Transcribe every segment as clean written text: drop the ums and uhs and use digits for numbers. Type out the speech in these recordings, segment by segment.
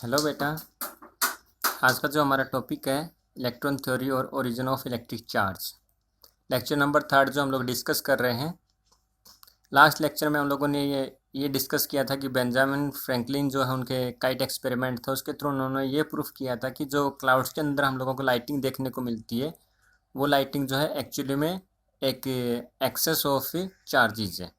Hello बेटा। आज का जो हमारा टॉपिक है इलेक्ट्रॉन थ्योरी और origin of electric charge, lecture number 3 जो हम लोग डिस्कस कर रहे हैं। लास्ट लेक्चर में हम लोगों ने ये डिस्कस किया था कि बेंजामिन फ्रैंकलिन जो है उनके काइट एक्सपेरिमेंट था, उसके थ्रू उन्होंने ये प्रूफ किया था कि जो क्लाउड्स के अंदर हम लोगों को लाइटिंग देखने को मिलती है, वो लाइटिंग जो है एक्चुअली में एक एक्सेस ऑफ चार्जेज है।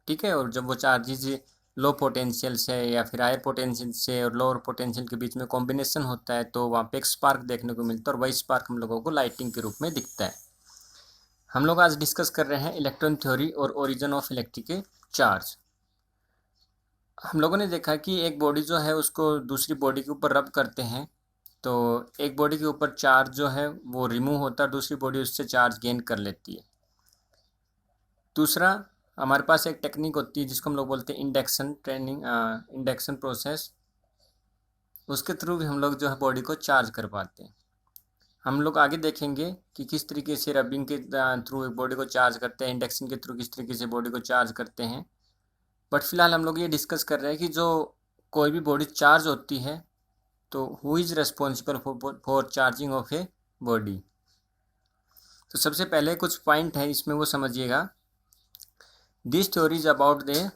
ठीक है, और जब वो चार्जेज लो पोटेंशियल से या फिर हायर पोटेंशियल से और लोअर पोटेंशियल के बीच में कॉम्बिनेशन होता है तो वहाँ पे एक स्पार्क देखने को मिलता है, और वही स्पार्क हम लोगों को लाइटिंग के रूप में दिखता है। हम लोग आज डिस्कस कर रहे हैं इलेक्ट्रॉन थ्योरी और ओरिजिन ऑफ इलेक्ट्रिक चार्ज। हम लोगों ने देखा कि एक बॉडी जो है उसको दूसरी बॉडी के ऊपर रब करते हैं तो एक बॉडी के ऊपर चार्ज जो है वो रिमूव होता है, दूसरी बॉडी उससे चार्ज गेन कर लेती है। दूसरा, हमारे पास एक टेक्निक होती है जिसको हम लोग बोलते हैं इंडक्शन प्रोसेस। उसके थ्रू भी हम लोग जो है बॉडी को चार्ज कर पाते हैं। हम लोग आगे देखेंगे कि किस तरीके से रबिंग के थ्रू एक बॉडी को चार्ज करते हैं, इंडक्शन के थ्रू किस तरीके से बॉडी को चार्ज करते हैं। बट फिलहाल हम लोग ये डिस्कस कर रहे हैं कि जो कोई भी बॉडी चार्ज होती है तो who is responsible for charging of a body. तो सबसे पहले कुछ पॉइंट है इसमें, वो समझिएगा। This theory is about the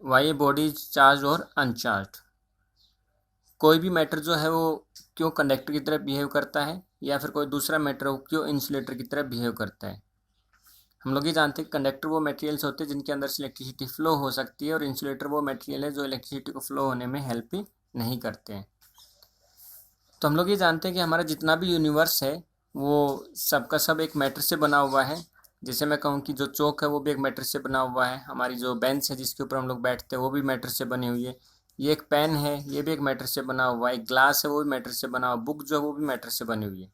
why a body is charge और अनचार्ज। कोई भी मैटर जो है वो क्यों कंडक्टर की तरह बिहेव करता है, या फिर कोई दूसरा मैटर वो क्यों इंसुलेटर की तरह बिहेव करता है। हम लोग ये जानते हैं कंडक्टर वो मटेरियल्स होते हैं जिनके अंदर से इलेक्ट्रिसिटी फ्लो हो सकती है, और इंसुलेटर वो मटेरियल है जो इलेक्ट्रिसिटी को फ्लो होने में हेल्प नहीं करते हैं। तो हम लोग ये जानते हैं कि हमारा जितना भी यूनिवर्स है वो सबका सब एक मैटर से बना हुआ है। जैसे मैं कहूँ कि जो चौक है वो भी एक मैटर से बना हुआ है, हमारी जो बेंच है जिसके ऊपर हम लोग बैठते हैं वो भी मैटर से बनी हुई है, ये एक पेन है ये भी एक मैटर से बना हुआ है, एक ग्लास है वो भी मैटर से बना हुआ, बुक जो है वो भी मैटर से बनी हुई है।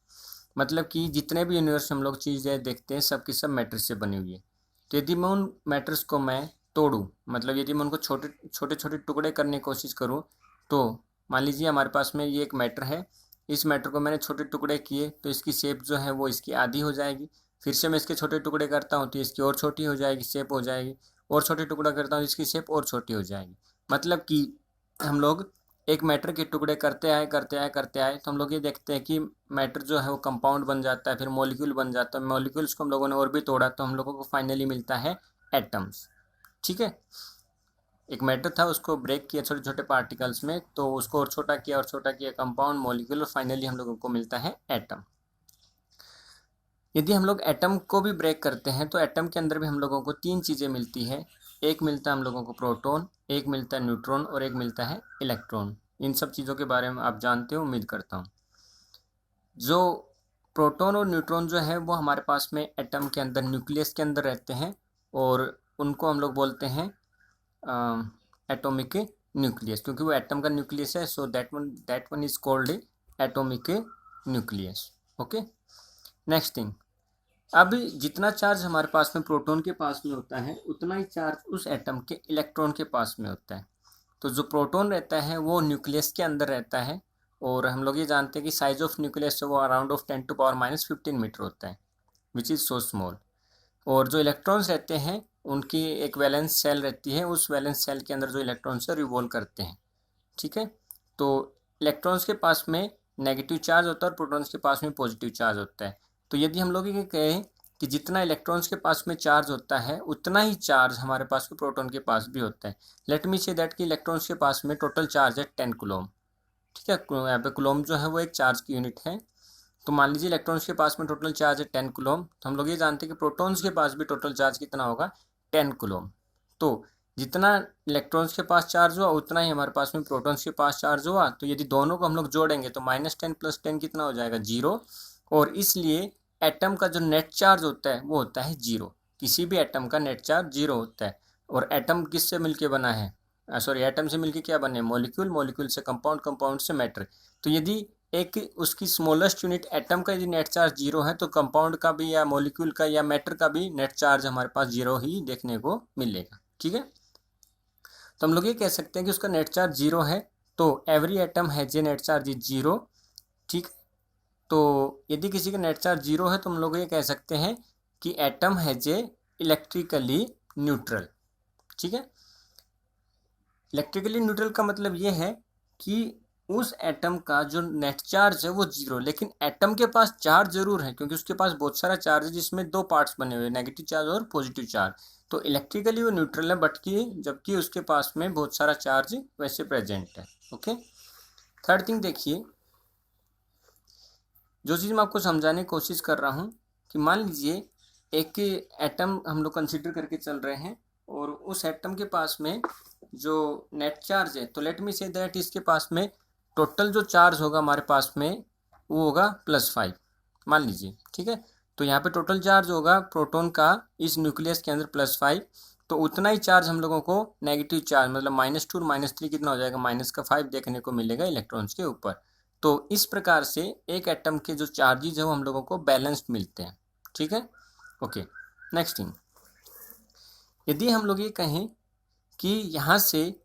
मतलब कि जितने भी यूनिवर्स हम लोग चीज़ें देखते हैं सब की सब मैटर से बनी हुई है। तो यदि मैं उन मैटर्स को मैं तोड़ूँ, मतलब यदि मैं उनको छोटे छोटे छोटे टुकड़े करने की कोशिश करूँ, तो मान लीजिए हमारे पास में ये एक मैटर है, इस मैटर को मैंने छोटे टुकड़े किए तो इसकी शेप जो है वो इसकी आधी हो जाएगी। फिर से मैं इसके छोटे टुकड़े करता हूँ तो इसकी और छोटी हो जाएगी, शेप हो जाएगी। और छोटे टुकड़ा करता हूँ इसकी शेप और छोटी हो जाएगी। मतलब कि हम लोग एक मैटर के टुकड़े करते आए करते आए करते आए तो हम लोग ये देखते हैं कि मैटर जो है वो कंपाउंड बन जाता है, फिर मॉलिक्यूल बन जाता है। मॉलिक्यूल्स को हम लोगों ने और भी तोड़ा तो हम लोगों को फाइनली मिलता है एटम्स। ठीक है, एक मैटर था उसको ब्रेक किया छोटे छोटे पार्टिकल्स में, तो उसको और छोटा किया और छोटा किया, कंपाउंड, मॉलिक्यूल, और फाइनली हम लोगों को मिलता है एटम। यदि हम लोग एटम को भी ब्रेक करते हैं तो एटम के अंदर भी हम लोगों को 3 चीज़ें मिलती है। एक मिलता है हम लोगों को प्रोटॉन, एक मिलता है न्यूट्रॉन, और एक मिलता है इलेक्ट्रॉन। इन सब चीज़ों के बारे में आप जानते हो, उम्मीद करता हूँ। जो प्रोटॉन और न्यूट्रॉन जो है वो हमारे पास में एटम के अंदर न्यूक्लियस के अंदर रहते हैं, और उनको हम लोग बोलते हैं एटॉमिक न्यूक्लियस, क्योंकि वो एटम का न्यूक्लियस है। So that one is called atomic nucleus. Okay, next thing. अब जितना चार्ज हमारे पास में प्रोटॉन के पास में होता है उतना ही चार्ज उस एटम के इलेक्ट्रॉन के पास में होता है। तो जो प्रोटॉन रहता है वो न्यूक्लियस के अंदर रहता है, और हम लोग ये जानते हैं कि साइज ऑफ न्यूक्लियस वो अराउंड ऑफ 10⁻⁻15 मीटर होता है, विच इज़ सो स्मॉल। और जो इलेक्ट्रॉन्स रहते हैं उनकी एक वैलेंस सेल रहती है, उस वैलेंस सेल के अंदर जो इलेक्ट्रॉन्स है रिवॉल्व करते हैं। ठीक है, तो इलेक्ट्रॉन्स के पास में नेगेटिव चार्ज होता है और प्रोटॉन्स के पास में पॉजिटिव चार्ज होता है। तो यदि हम लोग ये कहें कि जितना इलेक्ट्रॉन्स के पास में चार्ज होता है उतना ही चार्ज हमारे पास में प्रोटॉन के पास भी होता है। लेट मी से दैट कि इलेक्ट्रॉन्स के पास में टोटल चार्ज है 10 कूलम। ठीक है, यहाँ पे कूलम जो है वो एक चार्ज की यूनिट है। तो मान लीजिए इलेक्ट्रॉन्स के पास में टोटल चार्ज है 10 कूलम, तो हम लोग ये जानते हैं कि प्रोटॉन्स के पास भी टोटल चार्ज कितना होगा, 10 कूलम। तो जितना इलेक्ट्रॉन्स के पास चार्ज हुआ उतना ही हमारे पास में प्रोटॉन्स के पास चार्ज हुआ। तो यदि दोनों को हम लोग जोड़ेंगे तो -10 + 10 कितना हो जाएगा, 0। और इसलिए एटम का जो नेट चार्ज होता है वो होता है 0। किसी भी एटम का नेट चार्ज 0 होता है। और एटम किससे मिलके बना है, सॉरी, एटम से मिलके क्या बने, मॉलिक्यूल, मॉलिक्यूल से कंपाउंड, कंपाउंड से मैटर। तो यदि एक उसकी स्मॉलेस्ट यूनिट एटम का यदि नेट चार्ज 0 है तो कंपाउंड का भी या मॉलिक्यूल का या मैटर का भी नेट चार्ज हमारे पास 0 ही देखने को मिलेगा। ठीक है, तो हम लोग ये कह सकते हैं कि उसका नेट चार्ज 0 है, तो every atom has a net charge is 0। ठीक, तो यदि किसी का नेट चार्ज 0 है तो हम लोग ये कह सकते हैं कि atom has a electrically neutral. ठीक है, इलेक्ट्रिकली न्यूट्रल का मतलब ये है कि उस एटम का जो नेट चार्ज है वो जीरो, लेकिन एटम के पास चार्ज जरूर है क्योंकि उसके पास बहुत सारा चार्ज है जिसमें दो पार्ट्स बने हुए हैं, नेगेटिव चार्ज और पॉजिटिव चार्ज। तो इलेक्ट्रिकली वो न्यूट्रल है बट की जबकि उसके पास में बहुत सारा चार्ज वैसे प्रेजेंट है। ओके, थर्ड थिंग देखिए, जो चीज़ मैं आपको समझाने की कोशिश कर रहा हूँ कि मान लीजिए एक एटम हम लोग कंसिडर करके चल रहे हैं और उस एटम के पास में जो नेट चार्ज है, तो लेट मी से दैट इसके पास में टोटल जो चार्ज होगा हमारे पास में वो होगा +5 मान लीजिए, ठीक है। तो यहाँ पे टोटल चार्ज होगा प्रोटॉन का इस न्यूक्लियस के अंदर +5, तो उतना ही चार्ज हम लोगों को नेगेटिव चार्ज मतलब -2 और -3 कितना हो जाएगा, -5 देखने को मिलेगा इलेक्ट्रॉन्स के ऊपर। तो इस प्रकार से एक एटम के जो चार्जेज है वो हम लोगों को बैलेंस्ड मिलते हैं, ठीक है। ओके, नेक्स्ट थिंग, यदि हम लोग ये कहें कि यहाँ से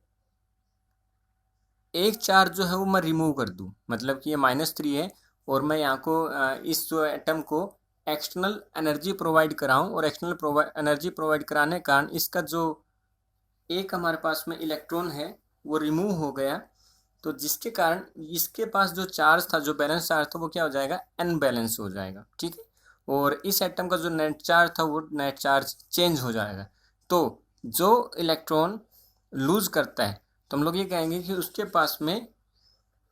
एक चार्ज जो है वो मैं रिमूव कर दूँ, मतलब कि ये -3 है और मैं यहाँ को इस जो एटम को एक्सटर्नल एनर्जी प्रोवाइड कराऊँ और एक्सटर्नल एनर्जी प्रोवाइड कराने के कारण इसका जो एक हमारे पास में इलेक्ट्रॉन है वो रिमूव हो गया, तो जिसके कारण इसके पास जो चार्ज था, जो बैलेंस चार्ज था, वो क्या हो जाएगा, अनबैलेंस हो जाएगा, ठीक है। और इस एटम का जो नेट चार्ज था वो नेट चार्ज चेंज हो जाएगा। तो जो इलेक्ट्रॉन लूज करता है तो हम लोग ये कहेंगे कि उसके पास में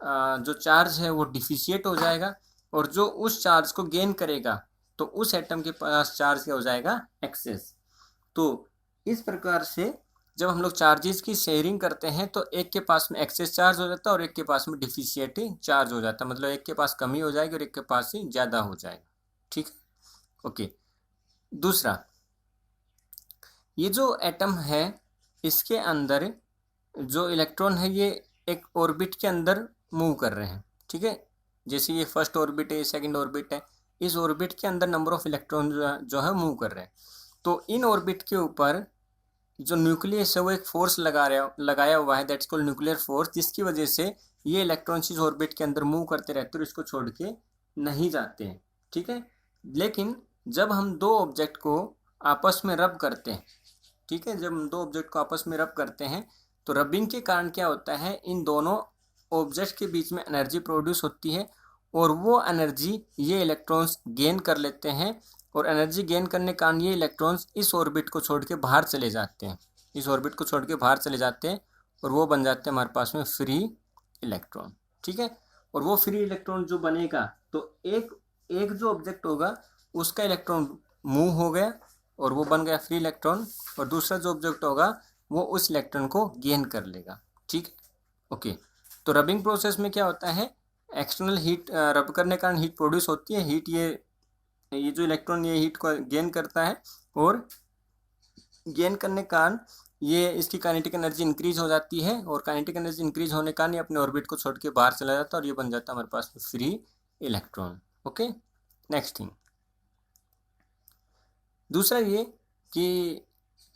जो चार्ज है वो डिफिशिएट हो जाएगा, और जो उस चार्ज को गेन करेगा तो उस एटम के पास चार्ज क्या हो जाएगा, एक्सेस। तो इस प्रकार से जब हम लोग चार्जेस की शेयरिंग करते हैं तो एक के पास में एक्सेस चार्ज हो जाता है और एक के पास में डिफिशिएटिंग चार्ज हो जाता है, मतलब एक के पास कमी हो जाएगी और एक के पास ही ज़्यादा हो जाएगा, ठीक है। ओके, दूसरा, ये जो एटम है इसके अंदर जो इलेक्ट्रॉन है ये एक ऑर्बिट के अंदर मूव कर रहे हैं, ठीक है। जैसे ये फर्स्ट ऑर्बिट है, सेकंड ऑर्बिट है, इस ऑर्बिट के अंदर नंबर ऑफ इलेक्ट्रॉन जो है मूव कर रहे हैं। तो इन ऑर्बिट के ऊपर जो न्यूक्लियस है वो एक फोर्स लगाया हुआ है, दैट्स कॉल्ड न्यूक्लियर फोर्स, जिसकी वजह से ये इलेक्ट्रॉन्स इस ऑर्बिट के अंदर मूव करते रहते हैं और इसको छोड़ के नहीं जाते हैं, ठीक है। लेकिन जब हम दो ऑब्जेक्ट को आपस में रब करते हैं, ठीक है, जब हम दो ऑब्जेक्ट को आपस में रब करते हैं तो रबिंग के कारण क्या होता है, इन दोनों ऑब्जेक्ट के बीच में एनर्जी प्रोड्यूस होती है और वो एनर्जी ये इलेक्ट्रॉन्स गेन कर लेते हैं, और एनर्जी गेन करने के कारण ये इलेक्ट्रॉन्स इस ऑर्बिट को छोड़ के बाहर चले जाते हैं, इस ऑर्बिट को छोड़ के बाहर चले जाते हैं और वो बन जाते हैं हमारे पास में फ्री इलेक्ट्रॉन, ठीक है। और वो फ्री इलेक्ट्रॉन जो बनेगा तो एक जो ऑब्जेक्ट होगा उसका इलेक्ट्रॉन मूव हो गया और वो बन गया फ्री इलेक्ट्रॉन, और दूसरा जो ऑब्जेक्ट होगा वो उस इलेक्ट्रॉन को गेन कर लेगा, ठीक है। ओके, तो रबिंग प्रोसेस में क्या होता है, एक्सटर्नल हीट रब करने के कारण हीट प्रोड्यूस होती है, हीट ये जो इलेक्ट्रॉन ये हीट को गेन करता है और गेन करने के कारण ये इसकी काइनेटिक एनर्जी इंक्रीज हो जाती है, और काइनेटिक एनर्जी इंक्रीज होने के कारण ये अपने ऑर्बिट को छोड़ के बाहर चला जाता है और ये बन जाता है हमारे पास free electron. Okay, next thing, दूसरा ये कि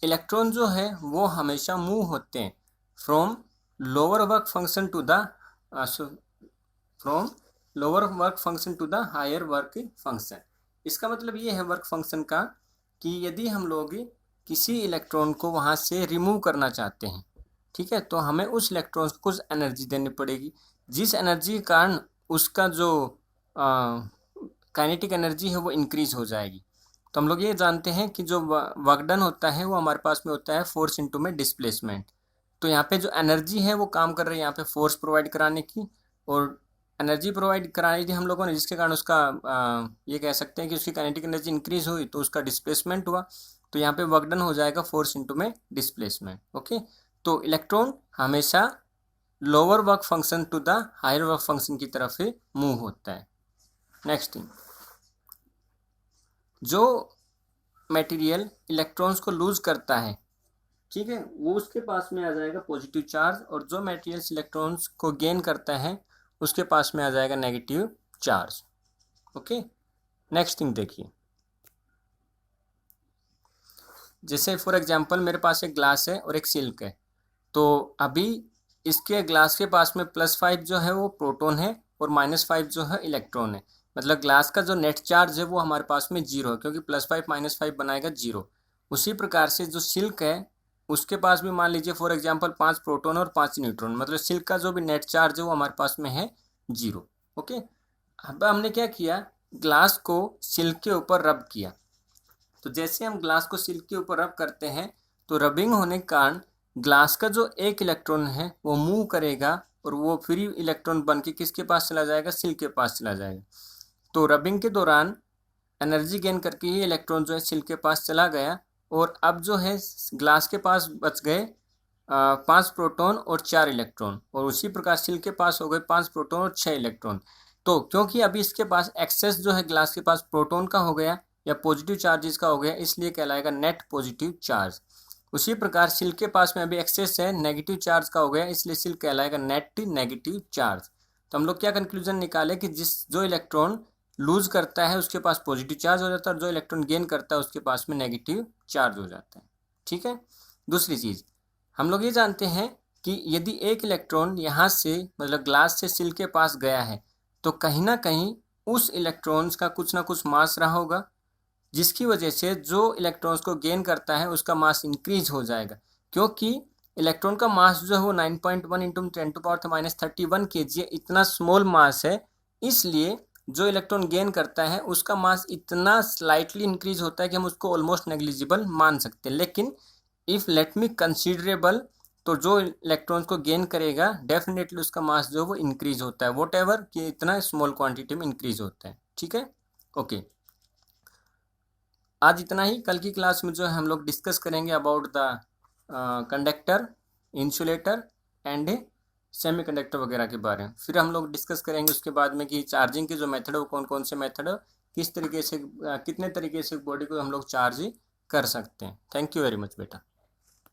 इलेक्ट्रॉन जो है वो हमेशा मूव होते हैं from lower work function to the higher work function. इसका मतलब ये है वर्क फंक्शन का कि यदि हम लोग किसी इलेक्ट्रॉन को वहाँ से रिमूव करना चाहते हैं, ठीक है, तो हमें उस इलेक्ट्रॉन को कुछ एनर्जी देनी पड़ेगी, जिस एनर्जी के कारण उसका जो काइनेटिक एनर्जी है वो इंक्रीज हो जाएगी। तो हम लोग ये जानते हैं कि जो वर्क डन होता है वो हमारे पास में होता है फोर्स इनटू में डिस्प्लेसमेंट। तो यहाँ पे जो एनर्जी है वो काम कर रही है यहाँ पे फोर्स प्रोवाइड कराने की, और एनर्जी प्रोवाइड कराई थी हम लोगों ने जिसके कारण उसका ये कह सकते हैं कि उसकी काइनेटिक एनर्जी इंक्रीज हुई तो उसका डिस्प्लेसमेंट हुआ, तो यहाँ पे वर्क डन हो जाएगा फोर्स इनटू में डिस्प्लेसमेंट। ओके, तो इलेक्ट्रॉन हमेशा lower work function to the higher work function की तरफ से मूव होता है। नेक्स्ट थिंग, जो मटेरियल इलेक्ट्रॉन्स को लूज करता है, ठीक है, वो उसके पास में आ जाएगा पॉजिटिव चार्ज, और जो मटेरियल्स इलेक्ट्रॉन्स को गेन करता है उसके पास में आ जाएगा negative charge. Okay, next thing देखिए, जैसे फॉर एग्जांपल मेरे पास एक ग्लास है और एक सिल्क है, तो अभी इसके ग्लास के पास में +5 जो है वो प्रोटॉन है और -5 जो है इलेक्ट्रॉन है, मतलब ग्लास का जो नेट चार्ज है वो हमारे पास में 0 है क्योंकि +5 -5 बनाएगा 0। उसी प्रकार से जो सिल्क है उसके पास भी मान लीजिए फॉर एग्जांपल 5 प्रोटॉन और 5 न्यूट्रॉन, मतलब सिल्क का जो भी नेट चार्ज है वो हमारे पास में है 0। ओके, अब हमने क्या किया, ग्लास को सिल्क के ऊपर रब किया। तो जैसे हम ग्लास को सिल्क के ऊपर रब करते हैं तो रबिंग होने के कारण ग्लास का जो एक इलेक्ट्रॉन है वो मूव करेगा और वो फ्री इलेक्ट्रॉन बन के किसके पास चला जाएगा, सिल्क के पास चला जाएगा। तो रबिंग के दौरान एनर्जी गेन करके ये इलेक्ट्रॉन जो है सिल्क के पास चला गया और अब जो है ग्लास के पास बच गए 5 प्रोटॉन और 4 इलेक्ट्रॉन, और उसी प्रकार सिल्क के पास हो गए 5 प्रोटॉन और 6 इलेक्ट्रॉन। तो क्योंकि अभी इसके पास एक्सेस जो है ग्लास के पास प्रोटॉन का हो गया या पॉजिटिव चार्जेस का हो गया, इसलिए कहलाएगा नेट पॉजिटिव चार्ज। उसी प्रकार सिल्क के पास में अभी एक्सेस है नेगेटिव चार्ज का हो गया, इसलिए सिल्क कहलाएगा नेट नेगेटिव चार्ज। तो हम लोग क्या कंक्लूजन निकाले कि जो इलेक्ट्रॉन लूज करता है उसके पास पॉजिटिव चार्ज हो जाता है और जो इलेक्ट्रॉन गेन करता है उसके पास में नेगेटिव चार्ज हो जाता है। ठीक है। दूसरी चीज़ हम लोग ये जानते हैं कि यदि एक इलेक्ट्रॉन यहाँ से मतलब ग्लास से सिल्क के पास गया है तो कहीं ना कहीं उस इलेक्ट्रॉन्स का कुछ ना कुछ मास रहा होगा, जिसकी वजह से जो इलेक्ट्रॉन्स को गेन करता है उसका मास इंक्रीज हो जाएगा। क्योंकि इलेक्ट्रॉन का मास जो है वो 9.1 इंटू 10⁻31 kg है, इतना स्मॉल मास है, इसलिए जो इलेक्ट्रॉन गेन करता है उसका मास इतना स्लाइटली इंक्रीज होता है कि हम उसको ऑलमोस्ट नेग्लिजिबल मान सकते हैं। लेकिन इफ़ लेट मी कंसीडरेबल, तो जो इलेक्ट्रॉन्स को गेन करेगा डेफिनेटली उसका मास जो वो इंक्रीज होता है, वॉट एवर कि इतना स्मॉल क्वांटिटी में इंक्रीज होता है। ठीक है, ओके। आज इतना ही। कल की क्लास में जो है हम लोग डिस्कस करेंगे about the conductor, insulator and semiconductor वगैरह के बारे में। फिर हम लोग डिस्कस करेंगे उसके बाद में कि चार्जिंग के जो मेथड है वो कौन कौन से मेथड है, किस तरीके से कितने तरीके से बॉडी को हम लोग चार्ज कर सकते हैं। थैंक यू वेरी मच बेटा।